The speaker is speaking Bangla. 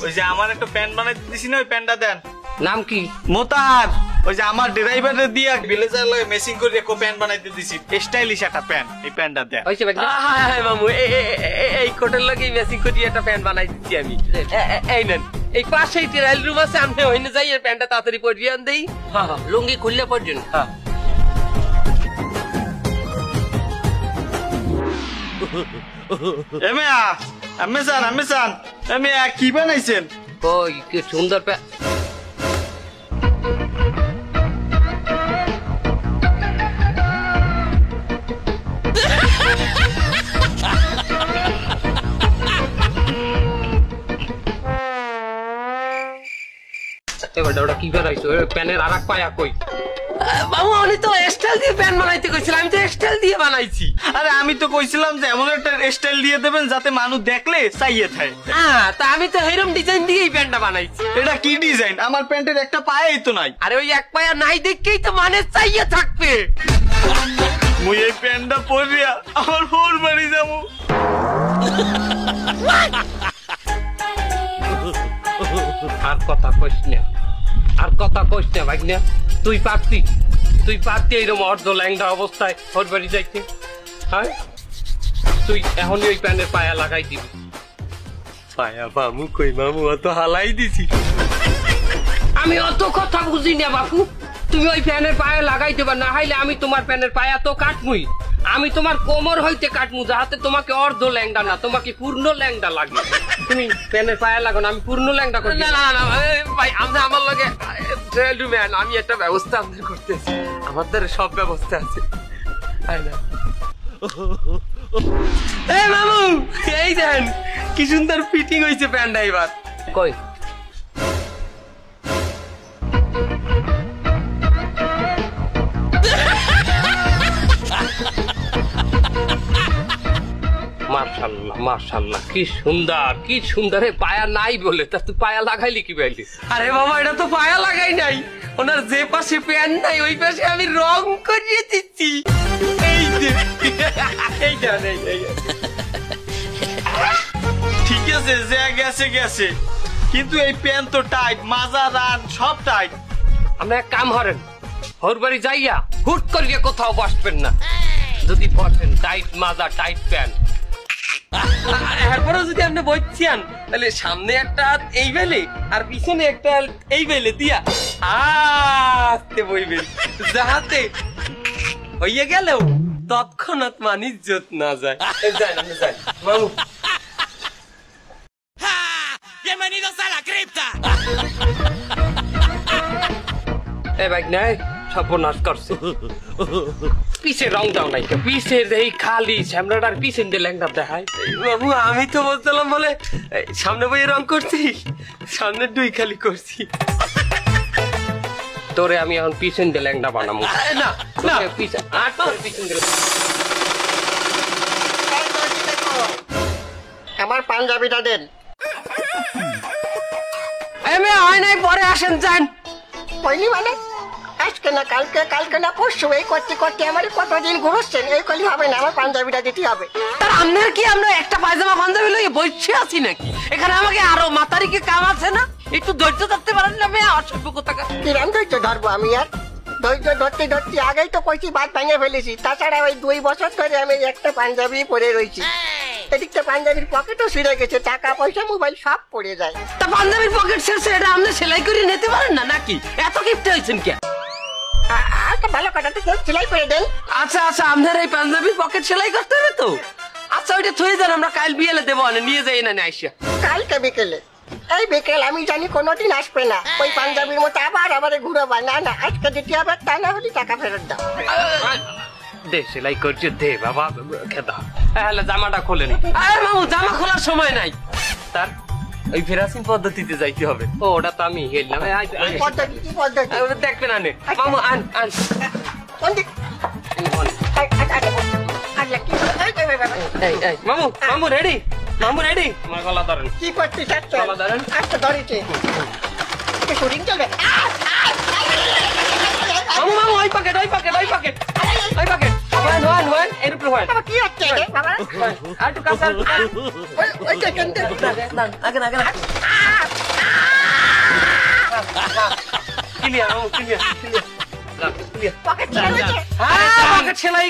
ওই যে আমার একটা প্যান্ট বানাইতে দিছি না, ওই প্যান্টটা দেন। নাম কি? মোতার। ওই যে আমার ড্রাইভারে দিয়া ভিলেজার লয় মেসিং করে একটা প্যান্ট বানাইতে দিছি, স্টাইলিশ একটা প্যান্ট, এই প্যান্টটা দেন। ওইছে ভাই। হ্যাঁ মামু, এই কোটের লগে মেসিং করে একটা প্যান্ট বানাই দিছি আমি। এই নেন, এই পাশেই ট্রায়াল রুম আছে, আমি ওইনে যাই এই প্যান্টটা তাড়াতাড়ি পরিয়ে আন দেই। হ্যাঁ হ্যাঁ, লুঙ্গি খুললে পর্যন। হ্যাঁ কি বানাইছেন? ওই কি সুন্দর প্যান্ট। ওটা কি বানাইছো? প্যানের আর এক পায়া কই? বাবু আমি তো স্টাইল দিয়ে প্যান্ট বানাইতে কইছিলাম, আমি তো স্টাইল দিয়ে বানাইছি। আরে আমি তো কইছিলাম যে এমন একটা স্টাইল দিয়ে দেবেন যাতে মানুষ দেখলে চাইয়ে থাকে। হ্যাঁ, তা আমি তো এরকম ডিজাইন দিয়েই প্যান্টটা বানাইছি। এটা কি ডিজাইন? আমার প্যান্টের একটা পায়াই তো নাই। আরে ওই এক পায়া নাই দেখেই তো মানে চাইয়ে থাকবে। মুই এই প্যান্টটা পরিয়া আমার ফোর বাড়ি যাবো। আর কথা কইস না, আর কথা কইস না ভাই না। তুই পারতি এইরকম অর্ধ ল্যাংড়া অবস্থায় ওর বাড়ি যাইতে। হ্যাঁ, তুই এখনই ওই প্যানের পায়া লাগাই দিবি। পায়া মামু কই? মামু অত হালাই দিছি। আমি অত কথা বুঝি না বাপু। তুমি ওই প্যানের পায়া লাগাই দেবা, না হইলে আমি তোমার প্যানের পায়া তো কাটমুই। আমি তোমার কোমর হইতে কাটমু, যাহাতে তোমাকে অর্ধ ল্যাংড়া না, তোমাকে পূর্ণ ল্যাংড়া লাগে। তুমি প্যানের পায়া লাগো না, আমি পূর্ণ ল্যাংড়া করি। না না না ভাই, আমার লগে আমি একটা ব্যবস্থা আমাদের করতেছি, আমাদের সব ব্যবস্থা আছে। এই মামু, এই দেন কি সুন্দর ফিটিং হয়েছে প্যান্টটা এবার। কই মাশাআল্লাহ মাশাআল্লাহ, কি সুন্দর কি সুন্দর। পায়া নাই বলে তা তুই পায়া লাগাইলি কি বাইলি? আরে বাবা, এটা তো পায়া লাগাই নাই, ওনার যে পাশে প্যান নাই ওই পাশে আমি রং করিয়ে দিচ্ছি। এই যে এইটা নেই। ঠিক আছে, যে গেছে গেছে, কিন্তু এই প্যান্ট তো টাইট, মাজা রান সব টাইট। আমরা এক কাম করেন, ওর বাড়ি যাইয়া হুট করিয়ে কোথাও বসবেন না। যদি বসেন টাইট মাজা টাইট প্যান্ট, এরপরেও যদি আপনি বইছেন তাহলে সামনে একটা হাত এই বেলে আর পিছনে একটা এই বেলে দিয়া আস্তে বইবেন, যাহাতে হইয়া গেলেও তৎক্ষণাৎ মান ইজ্জত না যায়। যাই না যাই মামু। Bienvenidos a la cripta. ভাই নাই সর্বনাশ করছে। পিছে রং দাও নাই, পিছের এই খালি শ্যামলাটার পিছন দিয়ে ল্যাংটা দেখায়। বাবু আমি তো বলছিলাম বলে সামনে বইয়ে রং করছি, সামনে দুই খালি করছি। তোরে আমি এখন পিছন দিয়ে ল্যাংটা বানাবো। না না পিছন দিয়ে। আমার পাঞ্জাবিটা দেন। এমএ হয় নাই, পরে আসেন যান। পয়লি মানে আজকে না কালকে, কালকে না পরশু, এই করতে করতে আমার কতদিন ঘুরছেন। এই করলে হবে না, আমার পাঞ্জাবিটা দিতে হবে। তার আপনার কি আমরা একটা পায়জামা পাঞ্জাবি লইয়ে বসে আছি নাকি? এখানে আমাকে আরো মাতারিকে কাম আছে না? একটু ধৈর্য ধরতে পারেন না? মেয়ে অসভ্য কোথাকার। কিরম ধৈর্য ধরবো আমি? আর ধৈর্য ধরতে ধরতে আগেই তো কইছি বাদ ভেঙে ফেলেছি। তাছাড়া ওই 2 বছর ধরে আমি একটা পাঞ্জাবি পরে রয়েছি। এদিকটা পাঞ্জাবির পকেটও ছিঁড়ে গেছে, টাকা পয়সা মোবাইল সব পড়ে যায়। তা পাঞ্জাবির পকেট ছিঁড়ছে, এটা আপনি সেলাই করে নিতে পারেন না নাকি? এত কিপটে হয়েছেন কে? একটা ভালো কাটাতে সেলাই করে দেন। আচ্ছা আচ্ছা, আপনার এই পাঞ্জাবির পকেট সেলাই করতে হবে তো? আচ্ছা ওইটা থয়ে যান, আমরা কাল বিয়েলে দেবো, নিয়ে যাই না আইসা। কালকে বিকেলে? এই বিকেল আমি জানি কোনোদিন আসবে না। ওই পাঞ্জাবির মতো আবার ঘুরাবা। না না, আজকে দিতে হবে, তা না হলে টাকা ফেরত দাও। দে সেলাই করছে, দে বাবা খেদা। হ্যাঁ জামাটা খোলে নি। মামু জামা খোলার সময় নাই, তার ওই ফেরাসিন পদ্ধতিতে যাইতে হবে। ও ওটা তো আমি গেলাম। দেখবে না নে মামু, আন আন। মামু মামু রেডি? মামু রেডি? আমার গলা ধরেন। কি করছিস? গলা ধরেন। আচ্ছা ধরেছে, শুটিং চলবে। মামু মামু ওই প্যাকেট ওই প্যাকেট ওই প্যাকেট ওই প্যাকেট। হন এর উপরে হন বাবা কি হচ্ছে রে বাবা আর একটু কাছে ওই দেখেন আগে ক্লিয়ার ক্লিয়ার পকেট ছেড়ে গেছে হ্যাঁ আমাকে ছেলাই